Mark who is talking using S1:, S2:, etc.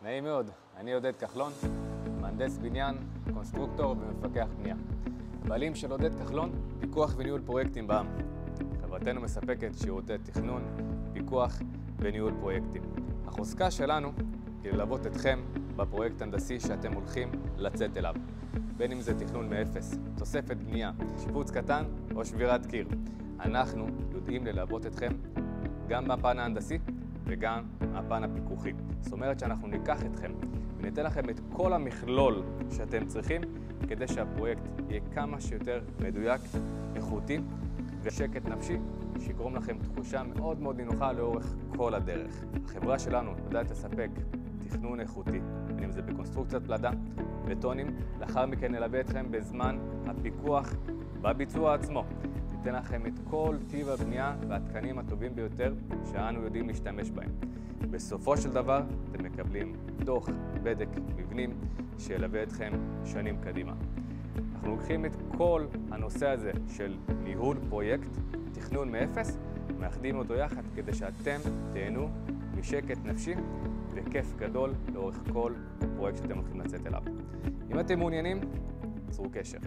S1: נעים מאוד, אני עודד כחלון, מהנדס בניין, קונסטרוקטור ומפקח בנייה. בעלים של עודד כחלון, פיקוח וניהול פרויקטים בע"מ. חברתנו מספקת שירותי תכנון, פיקוח וניהול פרויקטים. החוזקה שלנו היא ללוות אתכם בפרויקט הנדסי שאתם הולכים לצאת אליו. בין אם זה תכנון מאפס, תוספת בנייה, שיפוץ קטן או שבירת קיר. אנחנו יודעים ללוות אתכם גם בפן ההנדסי וגם הפן הפיקוחי. זאת אומרת שאנחנו ניקח אתכם וניתן לכם את כל המכלול שאתם צריכים כדי שהפרויקט יהיה כמה שיותר מדויק, איכותי ושקט נפשי שיגרום לכם תחושה מאוד מאוד נינוחה לאורך כל הדרך. החברה שלנו יודעת לספק תכנון איכותי, בין אם זה בקונסטרוקציית פלדה, בטונים, לאחר מכן נלווה אתכם בזמן הפיקוח בביצוע עצמו. ניתן לכם את כל טיב הבנייה והתקנים הטובים ביותר שאנו יודעים להשתמש בהם. בסופו של דבר אתם מקבלים דוח בדק מבנים שילווה אתכם שנים קדימה. אנחנו לוקחים את כל הנושא הזה של ניהול פרויקט, תכנון מאפס, מאחדים אותו יחד כדי שאתם תהנו משקט נפשי וכיף גדול לאורך כל פרויקט שאתם הולכים לצאת אליו. אם אתם מעוניינים, צרו קשר.